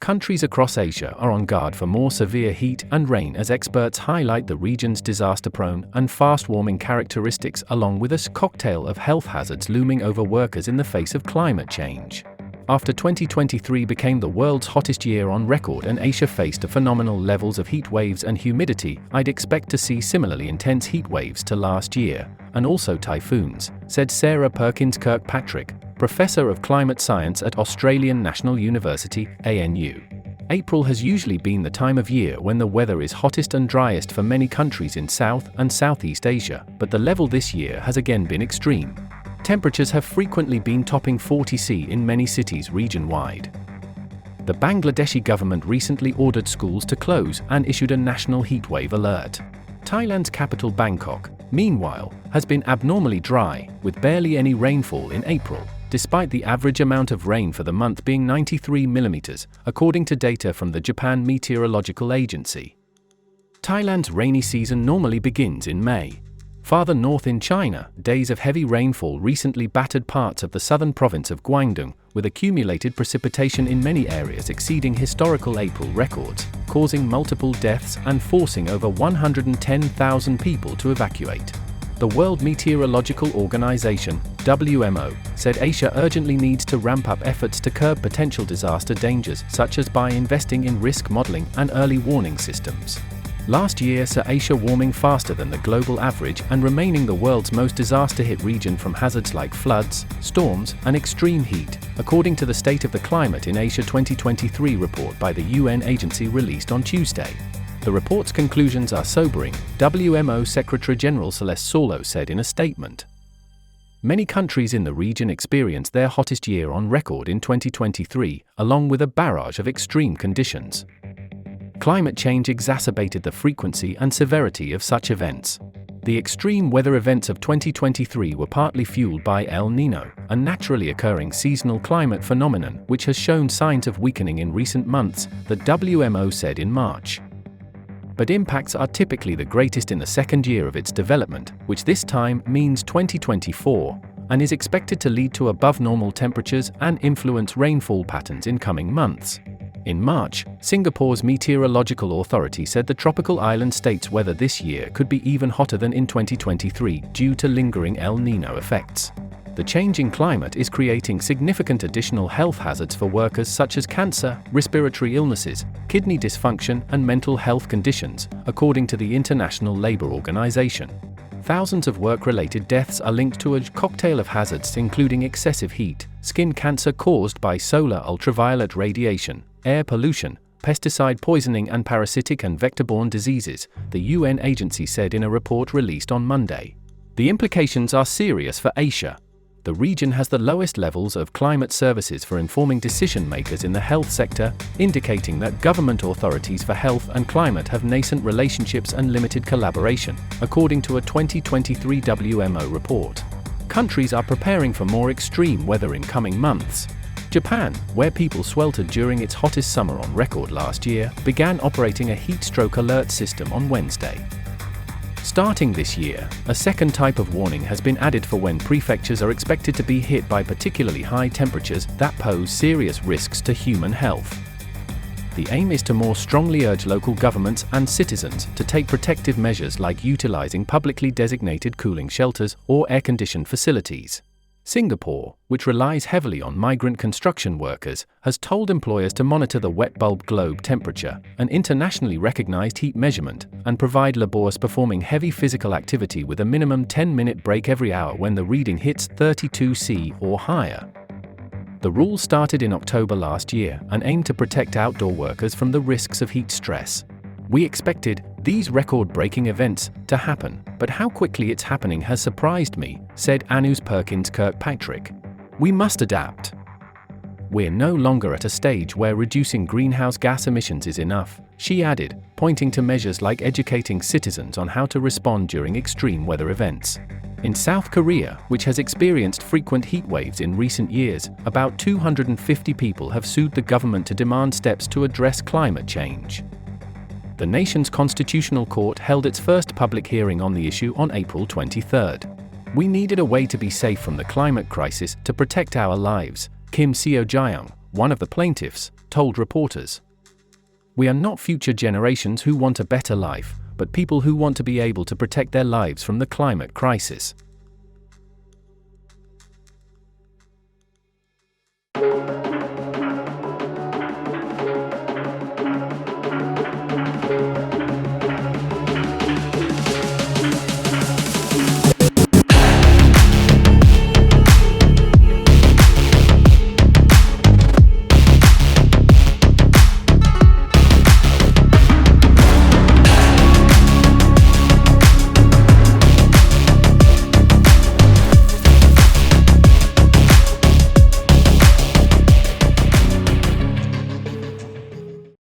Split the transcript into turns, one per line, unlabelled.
Countries across Asia are on guard for more severe heat and rain as experts highlight the region's disaster-prone and fast-warming characteristics along with a cocktail of health hazards looming over workers in the face of climate change. After 2023 became the world's hottest year on record and Asia faced phenomenal levels of heat waves and humidity, I'd expect to see similarly intense heat waves to last year, and also typhoons, said Sarah Perkins Kirkpatrick, Professor of Climate Science at Australian National University, ANU. April has usually been the time of year when the weather is hottest and driest for many countries in South and Southeast Asia, but the level this year has again been extreme. Temperatures have frequently been topping 40 C in many cities region-wide. The Bangladeshi government recently ordered schools to close and issued a national heatwave alert. Thailand's capital Bangkok, meanwhile, has been abnormally dry, with barely any rainfall in April, despite the average amount of rain for the month being 93 millimeters, according to data from the Japan Meteorological Agency. Thailand's rainy season normally begins in May. Farther north in China, days of heavy rainfall recently battered parts of the southern province of Guangdong, with accumulated precipitation in many areas exceeding historical April records, causing multiple deaths and forcing over 110,000 people to evacuate. The World Meteorological Organization, WMO, said Asia urgently needs to ramp up efforts to curb potential disaster dangers, such as by investing in risk modeling and early warning systems. Last year saw Asia warming faster than the global average and remaining the world's most disaster-hit region from hazards like floods, storms, and extreme heat, according to the State of the Climate in Asia 2023 report by the UN agency released on Tuesday. The report's conclusions are sobering, WMO Secretary-General Celeste Saulo said in a statement. Many countries in the region experienced their hottest year on record in 2023, along with a barrage of extreme conditions. Climate change exacerbated the frequency and severity of such events. The extreme weather events of 2023 were partly fueled by El Niño, a naturally occurring seasonal climate phenomenon which has shown signs of weakening in recent months, the WMO said in March. But impacts are typically the greatest in the second year of its development, which this time means 2024, and is expected to lead to above-normal temperatures and influence rainfall patterns in coming months. In March, Singapore's meteorological authority said the tropical island state's weather this year could be even hotter than in 2023 due to lingering El Niño effects. The changing climate is creating significant additional health hazards for workers such as cancer, respiratory illnesses, kidney dysfunction, and mental health conditions, according to the International Labour Organization. Thousands of work-related deaths are linked to a cocktail of hazards including excessive heat, skin cancer caused by solar ultraviolet radiation, air pollution, pesticide poisoning and parasitic and vector-borne diseases, the UN agency said in a report released on Monday. The implications are serious for Asia. The region has the lowest levels of climate services for informing decision-makers in the health sector, indicating that government authorities for health and climate have nascent relationships and limited collaboration, according to a 2023 WMO report. Countries are preparing for more extreme weather in coming months. Japan, where people sweltered during its hottest summer on record last year, began operating a heat stroke alert system on Wednesday. Starting this year, a second type of warning has been added for when prefectures are expected to be hit by particularly high temperatures that pose serious risks to human health. The aim is to more strongly urge local governments and citizens to take protective measures like utilizing publicly designated cooling shelters or air-conditioned facilities. Singapore, which relies heavily on migrant construction workers, has told employers to monitor the wet bulb globe temperature, an internationally recognized heat measurement, and provide laborers performing heavy physical activity with a minimum 10-minute break every hour when the reading hits 32 C or higher. The rule started in October last year and aimed to protect outdoor workers from the risks of heat stress. We expected these record-breaking events to happen, but how quickly it's happening has surprised me, said Anu's Perkins Kirkpatrick. We must adapt. We're no longer at a stage where reducing greenhouse gas emissions is enough, she added, pointing to measures like educating citizens on how to respond during extreme weather events. In South Korea, which has experienced frequent heat waves in recent years, about 250 people have sued the government to demand steps to address climate change. The nation's constitutional court held its first public hearing on the issue on April 23. We needed a way to be safe from the climate crisis to protect our lives, Kim Seo-jayong, one of the plaintiffs, told reporters. "We are not future generations who want a better life, but people who want to be able to protect their lives from the climate crisis."